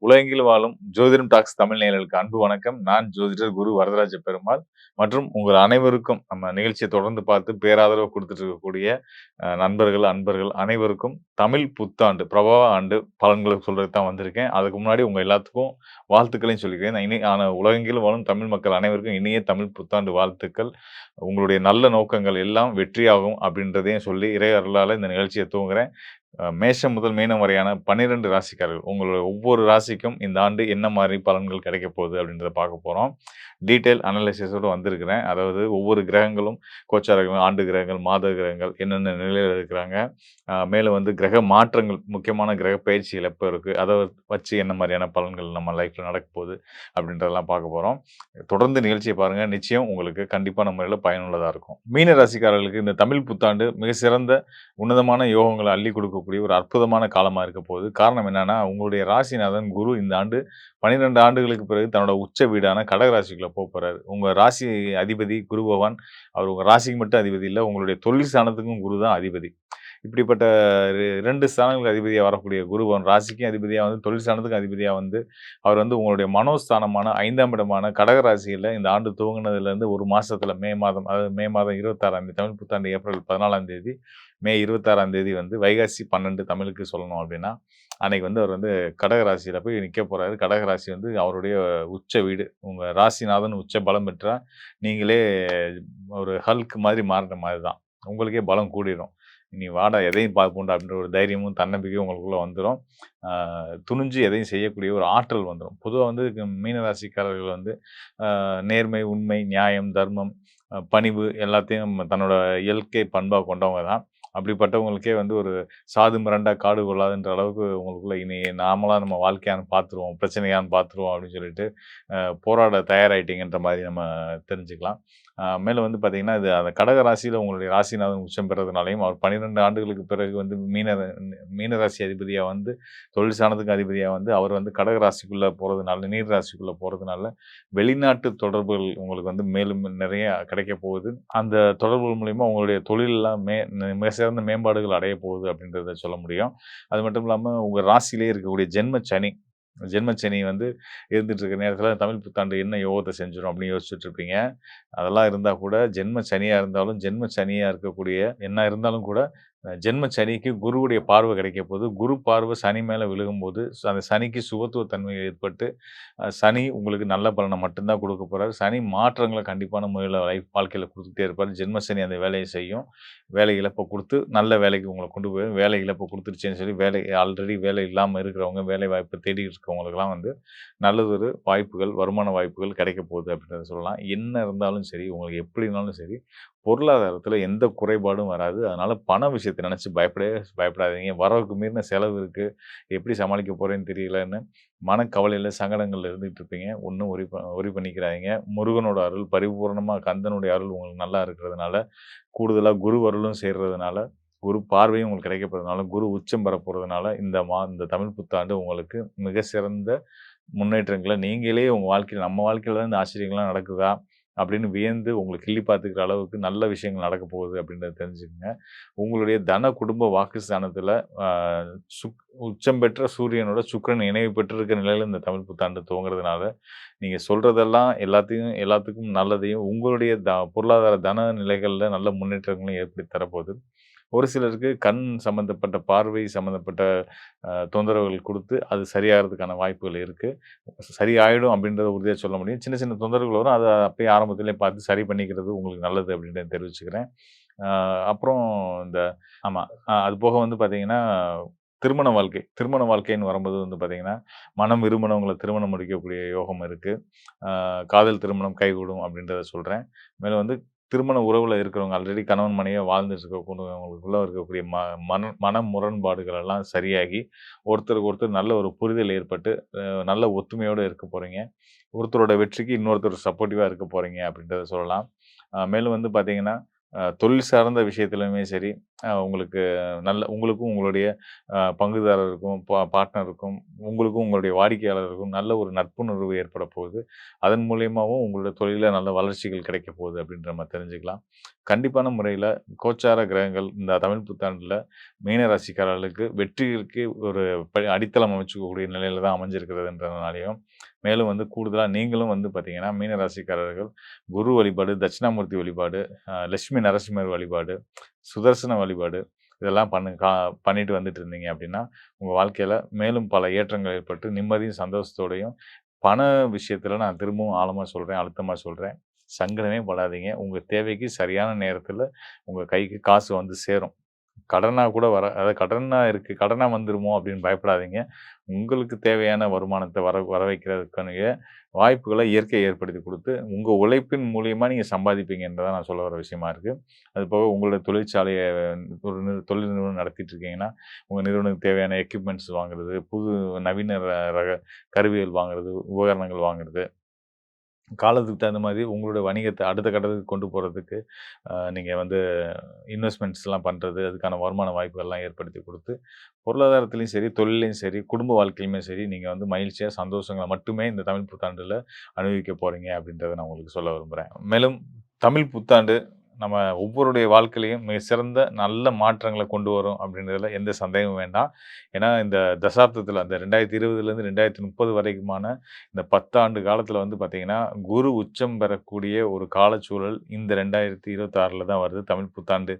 உலகெங்கிலும் வாழும் ஜோதிடம் டாக்ஸ் தமிழ் நேயர்களுக்கு அன்பு வணக்கம். நான் ஜோதிடர் குரு வரதராஜ பெருமாள் மற்றும் உங்கள் அனைவருக்கும் நம்ம நிகழ்ச்சியை தொடர்ந்து பார்த்து பேராதரவு குடுத்துட்டு இருக்கக்கூடிய நண்பர்கள், அன்பர்கள் அனைவருக்கும் தமிழ் புத்தாண்டு, பிரபவ ஆண்டு பலன்கள சொல்றதுக்கு தான் வந்திருக்கேன். அதுக்கு முன்னாடி உங்க எல்லாத்துக்கும் வாழ்த்துக்களையும் சொல்லிக்கிறேன். உலகெங்கிலும் வாழும் தமிழ் மக்கள் அனைவருக்கும் இனிய தமிழ் புத்தாண்டு வாழ்த்துக்கள். உங்களுடைய நல்ல நோக்கங்கள் எல்லாம் வெற்றியாகும் அப்படின்றதையும் சொல்லி இறை அருளால இந்த நிகழ்ச்சிய துவங்குறேன். மேஷம் முதல் மீனம் வரையான 12 ராசிக்காரர்கள். உங்களோட ஒவ்வொரு ராசிக்கும் இந்த ஆண்டு என்ன மாரி பலன்கள் கிடைக்கப் போகுது அப்படின்றத பார்க்க போறோம். டீட்டெயில் அனலைசிஸோட வந்திருக்கிறேன். அதாவது ஒவ்வொரு கிரகங்களும் கோச்சார கிரகங்கள், ஆண்டு கிரகங்கள், மாத கிரகங்கள் என்னென்ன நிலையில இருக்கிறாங்க. மேலும் வந்து கிரக மாற்றங்கள், முக்கியமான கிரக பயிற்சிகள் எப்ப இருக்கு. அத வச்சு என்ன மாரியான பலன்கள் நம்ம லைஃப்ல நடக்கப் போகுது அப்படின்றதெல்லாம் பார்க்க போறோம். தொடர்ந்து நிகழ்ச்சிய பாருங்க. நிச்சயம் உங்களுக்கு கண்டிப்பான முறையில பயனுள்ளதா இருக்கும். மீன ராசிக்காரர்களுக்கு இந்த தமிழ் புத்தாண்டு மிக சிறந்த உன்னதமான யோகங்கள அள்ளி கொடுக்கக்கூடிய ஒரு அற்புதமான காலமா இருக்க போகுது. காரணம் என்னன்னா, உங்களுடைய ராசிநாதன் குரு இந்த ஆண்டு 12 ஆண்டுகளுக்கு பிறகு தன்னோட உச்ச வீடான கடக ராசிக்குள்ள போறாரு. உங்க ராசி அதிபதி குரு பகவான், அவர் உங்க ராசிக்கு மட்டும் அதிபதி இல்ல, உங்களுடைய தொழில் ஸ்தானத்துக்கும் குரு தான் அதிபதி. இப்படிப்பட்ட 2 ஸ்தானங்களுக்கு அதிபதியா வரக்கூடிய குரு பகவான் ராசிக்கும் அதிபதியா வந்து, தொழில் ஸ்தானத்துக்கும் அதிபதியா வந்து, அவர் வந்து உங்களுடைய மனோஸ்தானமான 5ஆம் இடமான கடக ராசியில இந்த ஆண்டு துவங்குனதுலேருந்து 1 மாசத்துல மே மாதம், அதாவது மே மாதம் 26ஆம் தேதி, தமிழ் புத்தாண்டு ஏப்ரல் 14ஆம் தேதி, மே 26ஆம் தேதி வந்து வைகாசி 12 தமிழுக்கு சொல்லணும் அப்படின்னா, அன்னைக்கு வந்து அவர் வந்து கடக ராசியில போய் நிக்க போறாரு. கடக ராசி வந்து அவருடைய உச்ச வீடு. உங்க ராசிநாதன் உச்ச பலம் பெற்றா, நீங்களே ஒரு ஹல்க் மாதிரி மாறுன மாரி தான். உங்களுக்கே பலம் கூடிரும். "நீ வாடா எதையும் பார்ப்போம்டா" அப்படின்ற ஒரு தைரியமும், தன்னம்பிக்கையும் உங்களுக்குள்ள வந்துரும். ஆ துணிஞ்சு எதையும் செய்யக்கூடிய ஒரு ஆற்றல் வந்துரும். பொதுவா வந்து மீன ராசிக்காரர்கள் வந்து நேர்மை, உண்மை, நியாயம், தர்மம், பணிவு எல்லாத்தையும் தன்னோட இயற்கை பண்பா கொண்டவங்க தான். அப்படிப்பட்டவங்களுக்கே வந்து ஒரு சாது மிரண்டா காடு கொள்ளாதுன்ற அளவுக்கு உங்களுக்குள்ள இனி நாமளா நம்ம வாழ்க்கையான்னு பார்த்துருவோம், பிரச்சனையான்னு பார்த்துருவோம் அப்படின்னு சொல்லிட்டு போராட தயாராயிட்டீங்கன்ற மாரி நம்ம தெரிஞ்சுக்கலாம். மேலும் வந்து பார்த்தீங்கன்னா, இது அந்த கடக ராசியில உங்களுடைய ராசிநாதன் உச்சம் பெறதுனாலயும், அவர் 12 ஆண்டுகளுக்கு பிறகு வந்து மீன ராசி அதிபதியா வந்து, தொழில் ஸ்தானத்துக்கு அதிபதியா வந்து, அவர் வந்து கடக ராசிக்குள்ள போறதுனால, நீர் ராசிக்குள்ள போறதுனால, வெளிநாட்டு தொடர்புகள் உங்களுக்கு வந்து மேலும் நிறைய கிடைக்கப் போகுது. அந்த தொடர்புகள் மூலியமா உங்களுடைய தொழில்லாம் மிக சிறந்த மேம்பாடுகள் அடையப் போகுது அப்படின்றத சொல்ல முடியும். அது மட்டும் இல்லாம உங்க ராசியிலேயே இருக்கக்கூடிய ஜென்மச்சனி வந்து இருந்துட்டு இருக்க நேரத்தில தமிழ் புத்தாண்டு என்ன யோகத்த செஞ்சிரும் அப்படின்னு யோசிச்சுட்டு இருப்பீங்க. அதெல்லாம் இருந்தா கூட ஜென்ம சனியா இருந்தாலும், ஜென்ம சனியா இருக்கக்கூடிய என்ன இருந்தாலும் கூட, ஜென்ம சனிக்கு குருவுடைய பார்வை கிடைக்கப் போகுது. குரு பார்வை சனி மேல விழுகும்போது, அந்த சனிக்கு சுபத்துவ தன்மை ஏற்பட்டு, சனி உங்களுக்கு நல்ல பலன மட்டும் தான் குடுக்கப் போறாரு. சனி மாற்றங்கள கண்டிப்பான முறையில வாழ்க்கையில குடுத்துட்டே இருப்பாரு. ஜென்ம சனி அந்த வேலைய செய்யும். வேலை இழப்ப குடுத்து, நல்ல வேலைக்கு உங்கள கொண்டு போய் வேலை இழப்ப குடுத்துருச்சேன்னு சொல்லி, ஆல்ரெடி வேலை இல்லாம இருக்கிறவங்க, வேலை வாய்ப்பு தேடிட்டு இருக்கவங்களுக்கெல்லாம் வந்து நல்லதொரு வாய்ப்புகள், வருமான வாய்ப்புகள் கிடைக்கப் போகுது அப்படின்றத சொல்லலாம். என்ன இருந்தாலும் சரி, உங்களுக்கு எப்படினாலும் சரி, பொருளாதாரத்தில எந்த குறைபாடும் வராது. அதனால பண விஷயத்த நெனச்சு பயப்படவே பயப்படாதீங்க. வரவுக்கு மீறின செலவு இருக்கு. எப்படி சமாளிக்க போறேன்னு தெரியலன்னு மனக்கவலையில, சங்கடங்கள்ல இருந்துட்டு இருப்பீங்க. ஒண்ணும் ஒரி பண்ணிக்கிறாதீங்க. முருகனோட அருள் பரிபூரணமா, கந்தனுடைய அருள் உங்களுக்கு நல்லா இருக்கிறதுனால, கூடுதலா குரு அருளும் சேர்றதுனால, குரு பார்வையும் உங்களுக்கு கிடைக்கப்போறதுனால, குரு உச்சம் பெறப் போறதுனால, இந்த தமிழ் புத்தாண்டு உங்களுக்கு மிக சிறந்த முன்னேற்றங்கள நீங்களே உங்க வாழ்க்கையில, நம்ம வாழ்க்கையில தான் இந்த ஆச்சரியங்கள்லாம் நடக்குதா? அப்படின்னு வியந்து உங்கள கிள்ளி பார்த்துக்கிற அளவுக்கு நல்ல விஷயங்கள் நடக்கப் போகுது அப்படின்றத தெரிஞ்சுக்கங்க. உங்களுடைய தன, குடும்ப, வாக்குஸ்தானத்தில அ உச்சம் பெற்ற சூரியனோட சுக்கிரன் இணைவு பெற்றிருக்க நிலையில இந்த தமிழ் புத்தாண்டு துவங்குறதுனால, நீங்க சொல்றதெல்லாம் எல்லாத்துக்கும் நல்லதையும், உங்களுடைய பொருளாதார தன நிலைகள்ல நல்ல முன்னேற்றங்களையும் ஏற்படுத்தி தரப்போகுது. ஒரு சிலருக்கு கண் சம்மந்தப்பட்ட, பார்வை சம்மந்தப்பட்ட தொந்தரவுகள் குடுத்து, அது சரியாகறதுக்கான வாய்ப்புகள் இருக்கு. சரியாயிடும் அப்படின்றத உறுதியா சொல்ல முடியும். சின்ன சின்ன தொந்தரவுகள் வரும். அத அப்பயே ஆரம்பத்திலே பார்த்து சரி பண்ணிக்கிறது உங்களுக்கு நல்லது அப்படின்றத தெரிவிச்சுக்கிறேன். அ அப்புறம் இந்த ஆமா. அது போக வந்து பார்த்தீங்கன்னா, திருமண வாழ்க்கைன்னு வரும்போது வந்து பார்த்தீங்கன்னா, மனம் விரும்பினவங்கள திருமணம் முடிக்கக்கூடிய யோகம் இருக்கு. காதல் திருமணம் கைகூடும் அப்படின்றத சொல்றேன். மேலும் வந்து திருமண உறவுல இருக்கிறவங்க ஆல்ரெடி கணவன் மனைவியா வாழ்ந்துட்டு இருக்கக்கூடியவங்களுக்குள்ள இருக்கக்கூடிய மன முரண்பாடுகள் எல்லாம் சரியாகி, ஒருத்தருக்கு ஒருத்தர் நல்ல ஒரு புரிதல் ஏற்பட்டு, நல்ல ஒத்துமையோட இருக்க போறீங்க. ஒருத்தரோட வெற்றிக்கு இன்னொருத்தர் சப்போர்ட்டிவா இருக்க போறீங்க அப்படின்றத சொல்லலாம். மேலும் வந்து பார்த்தீங்கன்னா, தொழில் சார்ந்த விஷயத்திலுமே சரி, உங்களுக்கு உங்களுக்கும் உங்களுடைய பங்குதாரருக்கும், பார்ட்னருக்கும், உங்களுக்கும் உங்களுடைய வாடிக்கையாளருக்கும் நல்ல ஒரு நட்புணர்வு ஏற்பட போகுது. அதன் மூலியமாவும் உங்களோட தொழில்ல நல்ல வளர்ச்சிகள் கிடைக்க போகுது அப்படின்ற மாரி தெரிஞ்சுக்கலாம். கண்டிப்பான முறையில கோச்சார கிரகங்கள் இந்த தமிழ் புத்தாண்டுல மீன ராசிக்காரர்களுக்கு வெற்றிக்கு ஒரு அடித்தளம் அமைச்சுக்கக்கூடிய நிலையில தான் அமைஞ்சிருக்கிறதுன்றதுனாலயும், மேலும் வந்து கூடுதலா நீங்களும் வந்து பார்த்தீங்கன்னா, மீன ராசிக்காரர்கள் குரு வழிபாடு, தட்சிணாமூர்த்தி வழிபாடு, லட்சுமி நரசிம்மர் வழிபாடு, சுதர்சன வழிபாடு இதெல்லாம் பண்ணிட்டு வந்துட்டு இருந்தீங்க அப்படின்னா, உங்க வாழ்க்கையில மேலும் பல ஏற்றங்கள் ஏற்பட்டு நிம்மதியும், சந்தோஷத்தோடையும் பண விஷயத்துல நான் திரும்பவும் ஆழமா சொல்றேன், அழுத்தமா சொல்றேன். சங்கடமே படாதீங்க. உங்க தேவைக்கு சரியான நேரத்துல உங்க கைக்கு காசு வந்து சேரும். கடனா கூட அதாவது கடனா இருக்கு. கடனா வந்துருமோ அப்படின்னு பயப்படாதீங்க. உங்களுக்கு தேவையான வருமானத்த வர வைக்கிறதுக்கான வாய்ப்புகள இயற்கை ஏற்படுத்தி குடுத்து, உங்க உழைப்பின் மூலியமா நீங்க சம்பாதிப்பீங்கன்றத நான் சொல்ல வர விஷயமா இருக்கு. அதுபோக உங்களோட தொழிற்சாலைய ஒரு தொழில் நிறுவனம் நடத்திட்டு இருக்கீங்கன்னா, உங்க நிறுவனத்துக்கு தேவையான எக்யூப்மென்ட்ஸ் வாங்குறது, புது நவீன ரக கருவிகள் வாங்குறது, உபகரணங்கள் வாங்குறது, காலத்துக்கு தகுந்த மாதிரி உங்களோட வணிகத்த அடுத்த கட்டத்துக்கு கொண்டு போறதுக்கு, நீங்க வந்து இன்வெஸ்ட்மென்ட்ஸ்லாம் பண்றது, அதுக்கான வருமான வாய்ப்புகள்லாம் ஏற்படுத்தி குடுத்து, பொருளாதாரத்திலயும் சரி, தொழில்லயும் சரி, குடும்ப வாழ்க்கையிலுமே சரி, நீங்க வந்து மகிழ்ச்சியா, சந்தோஷங்கள மட்டுமே இந்த தமிழ் புத்தாண்டுல அனுபவிக்க போறீங்க அப்படின்றத நான் உங்களுக்கு சொல்ல விரும்புறேன். மேலும் தமிழ் புத்தாண்டு நம்ம ஒவ்வொருடைய வாழ்க்கையிலயும் மிக சிறந்த நல்ல மாற்றங்கள கொண்டு வரும் அப்படின்றதுல எந்த சந்தேகமும் வேண்டாம். ஏன்னா, இந்த தசாப்தத்தில அந்த 2020லேருந்து 2030 வரைக்குமான இந்த 10 ஆண்டு காலத்துல வந்து பார்த்தீங்கன்னா, குரு உச்சம் பெறக்கூடிய ஒரு காலச்சூழல் இந்த 2026ல தான் வருது. தமிழ் புத்தாண்டு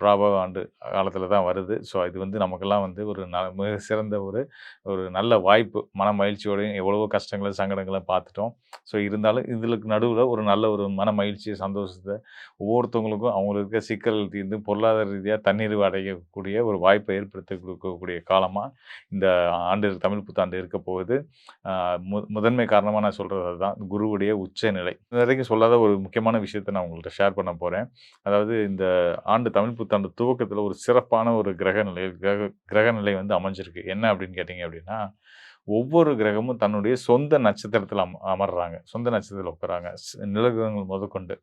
பிராபவ ஆண்டு காலத்துல தான் வருது. ஸோ இது வந்து நமக்கெல்லாம் வந்து ஒரு மிக சிறந்த ஒரு ஒரு நல்ல வாய்ப்பு. மன மகிழ்ச்சியோடையும் எவ்வளவோ கஷ்டங்கள, சங்கடங்கள பார்த்துட்டோம். ஸோ இருந்தாலும் இதுகளுக்கு நடுவுல ஒரு நல்ல ஒரு மன மகிழ்ச்சி, சந்தோஷத்த ஒவ்வொருத்தவங்களுக்கும் அவங்களுக்கு இருக்க சிக்கல்கள் தீர்ந்து பொருளாதார ரீதியா தன்னிறைவு அடையக்கூடிய ஒரு வாய்ப்பை ஏற்படுத்தி குடுக்கக்கூடிய காலமா இந்த ஆண்டு தமிழ் புத்தாண்டு இருக்க போகுது. ஆ முதன்மை காரணமா நான் சொல்றது அதுதான். குருவுடைய உச்சநிலை. இதுவரைக்கும் சொல்லாத ஒரு முக்கியமான விஷயத்த நான் உங்கள்ட்ட ஷேர் பண்ண போறேன். அதாவது இந்த ஆண்டு தமிழ் புத்தாண்டு துவக்கத்தில ஒரு சிறப்பான ஒரு கிரக நிலை வந்து அமைஞ்சிருக்கு. என்ன அப்படின்னு கேட்டீங்க அப்படின்னா, ஒவ்வொரு கிரகமும் தன்னுடைய சொந்த நட்சத்திரத்தில அமர்றாங்க. சொந்த நட்சத்திரத்தில உட்கார்றாங்க. நிழல்கிரகங்கள் முதற்கொண்டு.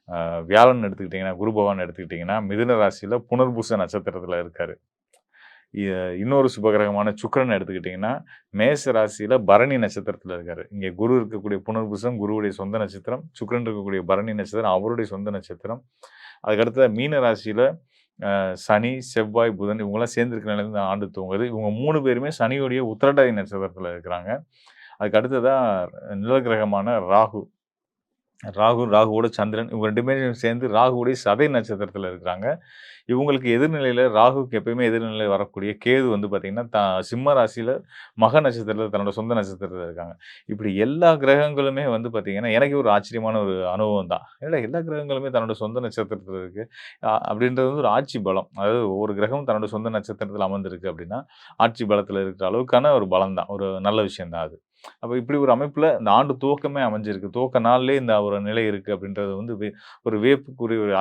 அ வியாழன் எடுத்துக்கிட்டீங்கன்னா, குரு பகவான் எடுத்துக்கிட்டீங்கன்னா, மிதுன ராசியில புனர்பூச நட்சத்திரத்தில இருக்காரு. இ இன்னொரு சுபகிரகமான சுக்கிரன் எடுத்துக்கிட்டீங்கன்னா, மேச ராசியில பரணி நட்சத்திரத்தில இருக்காரு. இங்க குரு இருக்கக்கூடிய புனர்பூசம் குருவுடைய சொந்த நட்சத்திரம். சுக்கிரன் இருக்கக்கூடிய பரணி நட்சத்திரம் அவருடைய சொந்த நட்சத்திரம். அதுக்கு அடுத்ததா மீன ராசியில சனி, செவ்வாய், புதன் இவங்கலாம் சேர்ந்திருக்க நிலையில இந்த ஆண்டு துவங்குது. இவங்க 3 பேருமே சனியுடைய உத்திரட்டாதி நட்சத்திரத்தில இருக்கிறாங்க. அதுக்கு அடுத்ததா நிழல் கிரகமான ராகு. ராகுவோட சந்திரன் இவங்க 2 பேரும் சேர்ந்து ராகுவுடைய சதய நட்சத்திரத்தில இருக்கிறாங்க. இவங்களுக்கு எதிர்நிலையில ராகுவுக்கு எப்பயுமே எதிர்நிலையில வரக்கூடிய கேது வந்து பார்த்தீங்கன்னா, சிம்ம ராசியில மக நட்சத்திரத்தில தன்னோட சொந்த நட்சத்திரத்தில இருக்காங்க. இப்படி எல்லா கிரகங்களுமே வந்து பார்த்தீங்கன்னா, எனக்கே ஒரு ஆச்சரியமான ஒரு அனுபவம் தான். என்னடா எல்லா கிரகங்களுமே தன்னோட சொந்த நட்சத்திரத்தில இருக்கு. அப்படின்றது வந்து ஒரு ஆட்சி பலம். அதாவது ஒவ்வொரு கிரகமும் தன்னோட சொந்த நட்சத்திரத்தில அமர்ந்திருக்கு அப்படின்னா, ஆட்சி பலத்தில இருக்கிற அளவுக்கான ஒரு பலம் தான். ஒரு நல்ல விஷயம் தான் அது. அப்ப இப்படி ஒரு அமைப்புல இந்த ஆண்டு துவக்கமே அமைஞ்சிருக்கு. துவக்க நாள்லயே இந்த ஒரு நிலை இருக்கு அப்படின்றது வந்து ஒரு வியப்புக்குரிய ஒரு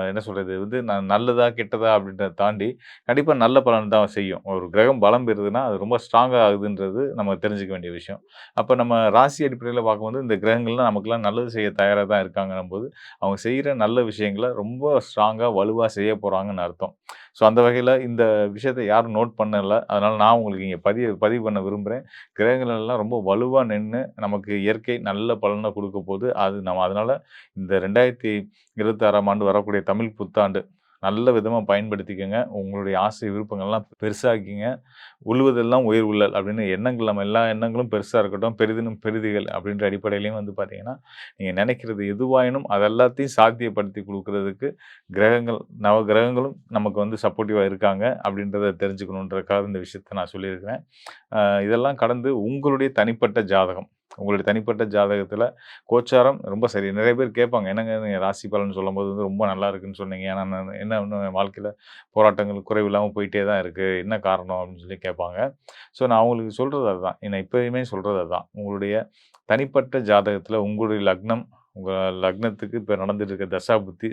என்ன சொல்றது? இது வந்து நல்லதா, கெட்டதா அப்படின்றத தாண்டி, கண்டிப்பா நல்ல பலன் தான் செய்யும். ஒரு கிரகம் பலம் பெறுதுன்னா, அது ரொம்ப ஸ்ட்ராங்கா ஆகுதுன்றது நம்ம தெரிஞ்சுக்க வேண்டிய விஷயம். அப்ப நம்ம ராசி அடிப்படையில பார்க்கும்போது, இந்த கிரகங்கள்லாம் நமக்கெல்லாம் நல்லது செய்ய தயாரா தான் இருக்காங்கன்னும்போது, அவங்க செய்ற நல்ல விஷயங்கள ரொம்ப ஸ்ட்ராங்கா, வலுவா செய்ய போறாங்கன்னு அர்த்தம். ஸோ அந்த வகையில இந்த விஷயத்த யாரும் நோட் பண்ணல. அதனால நான் உங்களுக்கு இங்க பதிவு பண்ண விரும்புறேன். கிரகங்கள் எல்லாம் ரொம்ப வலுவா நின்னு, நமக்கு இயற்கை நல்ல பலன குடுக்கப்போது. அது நம்ம அதனால இந்த 2026ஆம் ஆண்டு வரக்கூடிய தமிழ் புத்தாண்டு நல்ல விதமா பயன்படுத்திக்கங்க. உங்களுடைய ஆசை, விருப்பங்கள்லாம் பெருசாக்கிங்க. "உழுவதெல்லாம் உயிர் உள்ளல்" அப்படின்னு எண்ணங்கள் நம்ம எல்லா எண்ணங்களும் பெருசா இருக்கட்டும். "பெரிதினும் பெரிதுகள்" அப்படின்ற அடிப்படையிலயும் வந்து பார்த்தீங்கன்னா, நீங்க நெனைக்கிறது எதுவாயினும் அது எல்லாத்தையும் சாத்தியப்படுத்தி குடுக்குறதுக்கு கிரகங்கள் நவகிரகங்களும் நமக்கு வந்து சப்போர்ட்டிவா இருக்காங்க அப்படின்றத தெரிஞ்சுக்கணுன்றதுக்காக இந்த விஷயத்த நான் சொல்லியிருக்கிறேன். இதெல்லாம் கடந்து உங்களுடைய தனிப்பட்ட ஜாதகம். உங்களுடைய தனிப்பட்ட ஜாதகத்தில கோச்சாரம் ரொம்ப சரி. நெறைய பேர் கேட்பாங்க. என்னங்க நீங்க ராசி பலன் சொல்லும்போது வந்து ரொம்ப நல்லா இருக்குன்னு சொன்னீங்க. ஆனா நான் என்ன இன்னும் என் வாழ்க்கையில போராட்டங்கள் குறைவில்லாம போயிட்டே தான் இருக்கு. என்ன காரணம்? அப்படின்னு சொல்லி கேட்பாங்க. ஸோ நான் அவங்களுக்கு சொல்றது அதுதான். நான் எப்பயுமே சொல்றது அதுதான். உங்களுடைய தனிப்பட்ட ஜாதகத்தில உங்களுடைய லக்னம், உங்க லக்னத்துக்கு இப்ப நடந்துட்டு இருக்க தசாபுத்தி,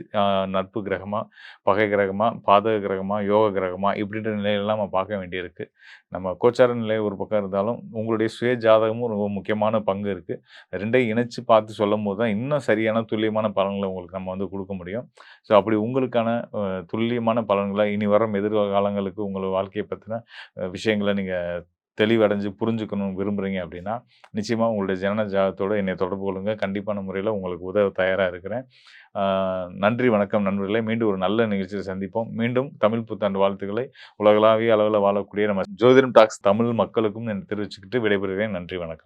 நட்பு கிரகமா, பகை கிரகமா, பாதக கிரகமா, யோக கிரகமா இப்படின்ற நிலையெல்லாம் நம்ம பார்க்க வேண்டியிருக்கு. நம்ம கோச்சார நிலை ஒரு பக்கம் இருந்தாலும், உங்களுடைய சுய ஜாதகமும் ரொம்ப முக்கியமான பங்கு இருக்கு. 2யும் இணைச்சு பார்த்து சொல்லும்போது தான் இன்னும் சரியான துல்லியமான பலன்கள உங்களுக்கு நம்ம வந்து குடுக்க முடியும். ஸோ அப்படி உங்களுக்கான துல்லியமான பலன்கள இனி வரும் எதிர்காலங்களுக்கு உங்க வாழ்க்கைய பத்தின விஷயங்கள நீங்க தெளிவடைஞ்சு புரிஞ்சுக்கணும்னு விரும்புறீங்க அப்படின்னா, நிச்சயமா உங்களுடைய ஜனன ஜாதகத்தோட என்னைய தொடர்பு கொள்ளுங்க. கண்டிப்பான முறையில உங்களுக்கு உதவ தயாரா இருக்கிறேன். ஆ நன்றி, வணக்கம் நண்பர்களே. மீண்டும் ஒரு நல்ல நிகழ்ச்சியில சந்திப்போம். மீண்டும் தமிழ் புத்தாண்டு வாழ்த்துக்களை உலகளாவிய அளவில வாழக்கூடிய நம்ம ஜோதிடம் டாக்ஸ் தமிழ் மக்களுக்கும் தெரிவிச்சுக்கிட்டு விடைபெறுகிறேன். நன்றி, வணக்கம்.